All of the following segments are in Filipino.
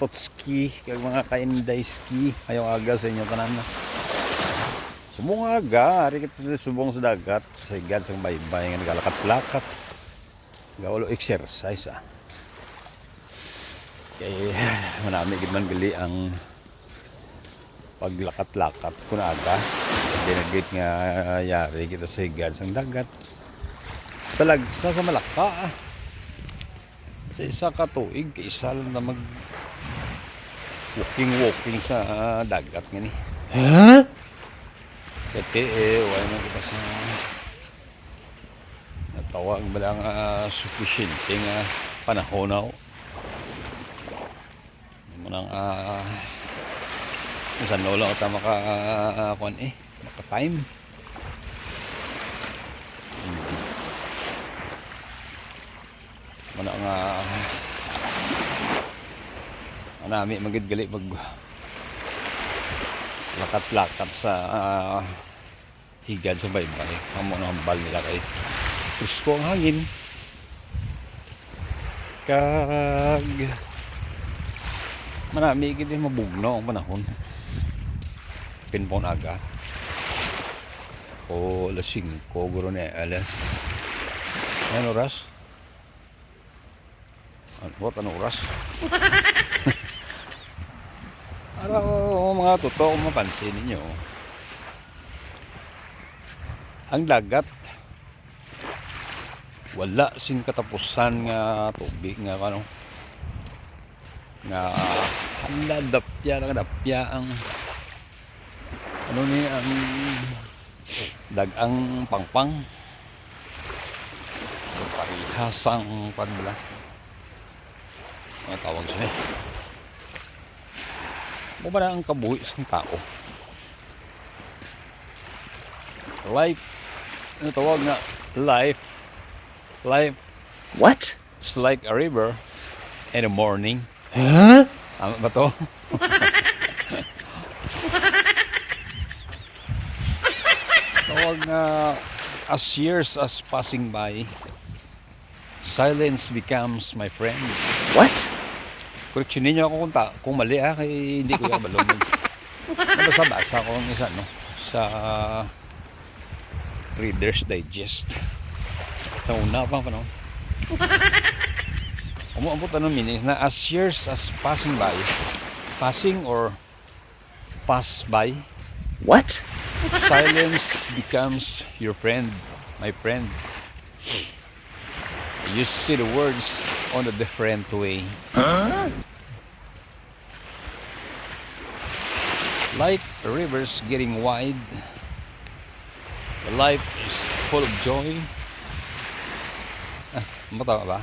katotski, kag mga kainday ski. Ayaw aga sa inyo tanan na. Subong aga, ari kita subong sa dagat, sa igad sa baybay nga nagalakat-lakat. Gawalo exercise Kay manami gid man gali ang paglakat-lakat kun aga. Dinagit nga yari kita sa igad sa dagat. Talagsa sa Malacca. Sa isa ka tuig, isa lang na mag walking sa dagat nga ni. Huh? Kasi wala na kita sa natawag ba lang sufficiente nga panahon na manang saan wala ka maka time. Mana nga manami magid gali mag lakat-lakat sa higad sa baybay. Amo na hambal nila kay pusko ang hangin. Kag manami gid mabugno ang panahon. Pinpon aga. O alas 5 guro na alas. Ano oras? Anong oras? Mga totoo kung mapansin ninyo, ang dagat wala sing katapusan nga tubig nga ano nga dapya ang ano ni ang dagang pangpang parihasang panbala ang tawag siya mo ba na ang kabuhi sa tao life ano tawag na life What? is like a river in the morning. Huh? Tama ba to? Tawag na as years as passing by, silence becomes my friend. What? Correction ninyo ako kung mali kay hindi ko yung balong. Nabasa-basa ko ang isa no sa Reader's Digest. Sa una pa no. Umuabot ano minis na as years as passing by. Passing or pass by. What? Silence becomes your friend, my friend. You see the words on a different way. Huh? Like the rivers getting wide, the life is full of joy. Matawa ba?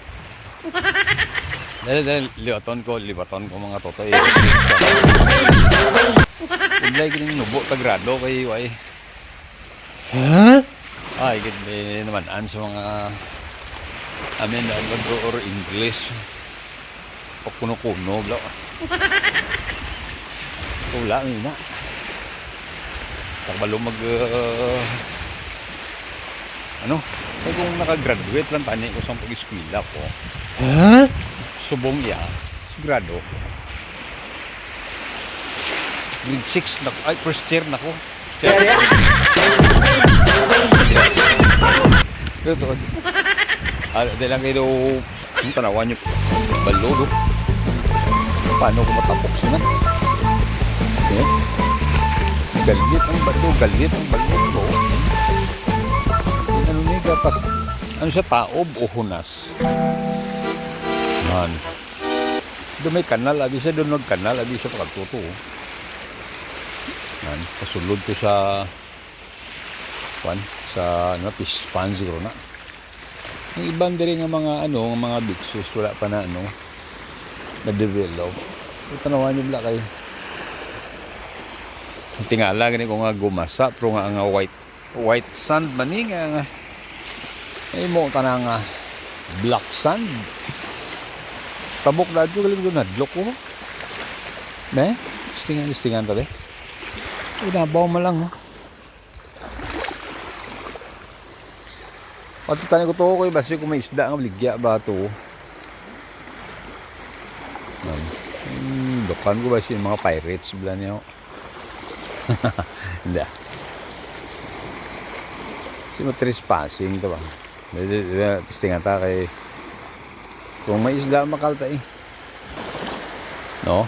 Dahil libaton ko mga totoy. Ulay kining nubo tagrado kay way. Huh? Ay gid naman an sa mga amin na or English. O kuno-kuno bla. Wala na. Tagbalo mag ano? Kaya kung nakagraduate lang tani ko sa pag-eskwela ko. Huh? Subong ya, grado. Grade 6 na ay first year na ko. Ito. Dahil lang kayo yung tanawan nyo balo. Paano ko matapok sila? Okay. Galit ang balo. Ano ni kapas? Ano siya taob o hunas? Man. Doon may kanal, abi sa doon kanal, abi sa pagtuto. Man, kasulod ko sa sa fish pond siguro na. Yung ibang din ng mga mga bigsus wala pa na na develop. Ito naman yung black ay. Tingala gani ko nga gumasa pero nga white sand maning nga ay mo tanang black sand. Tabok na dito galing doon nadlok ko. Ne? Listingan to be. Inabaw mo lang Pati tani ko to ko basi kung may isda nga ligya ba to. Kan ko ba siya mga pirates bala niyo? Hindi. Kasi trespassing ito ba? Testing ata kay kung may isda makalta eh. No?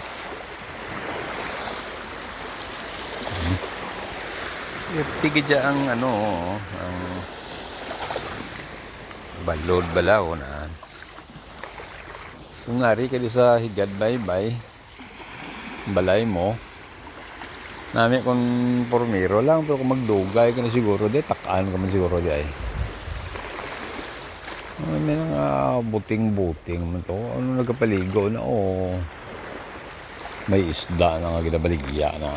Tigid dyan ang ano, ang balod balaw na. Kung ngari ka di sa higad bye-bye, balay mo, nami kung pormiro lang, pero kung magdugay ka na siguro, di takaan ka man siguro di ay. May mga buting-buting man to. Ano nagkapaligo na may isda na nga ginabaligya na.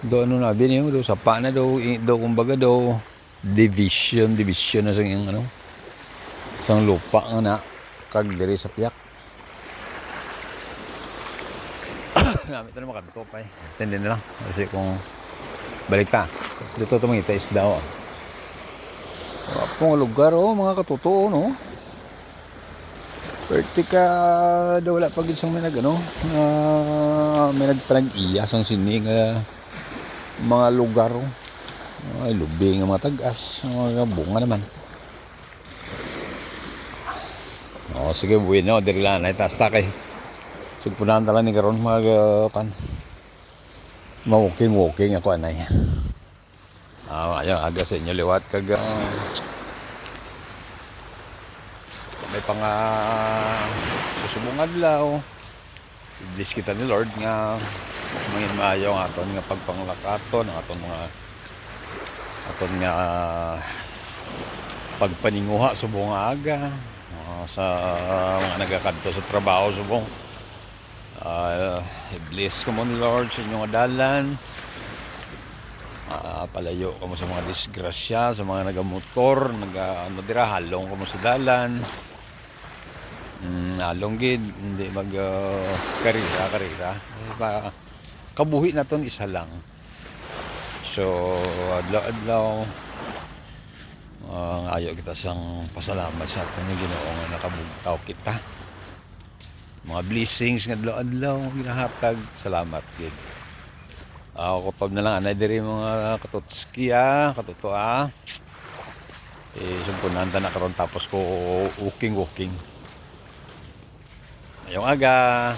Do ano na bini do sapa na do kumbaga do division na sa yung ano sang lupa nga na kag diri sa piyak. Namit na makanto pa eh. Tindi na lang kasi kung balik ta dito to mangita isda apong lugar mga katotoo no. Pertika daw wala pag isang may nag-ano may nagpanag-iya sang sining mga lugar ay lubing ang mga tagas mga bunga naman. Sige buwin no diri lang ay taas ta kay sugpunan tala ni karon mga pan walking ako anay. Ayun aga sa inyo liwat kag may pang susubong adlaw. Bless kita ni Lord nga mangin maayo ang aton nga pagpanglakaton ang aton nga pagpaninguha subong nga aga sa mga nagakadto sa trabaho subong. Bless ko mo ni Lord sa inyong dalan. Palayo kamo sa mga disgrasya, sa mga nagamotor, dira halong kamo sa dalan. Halong gid hindi mag karira. Kabuhi naton isa lang. So adlaw ayo kita sang pasalamat sa aton nga Ginoo nga nakabugtaw kita. Mga blessings nga adlaw ginahatag, salamat gid. Kutob na lang anay diri mga katutski katuto sumpunan ta na karon tapos ko walking ayong aga.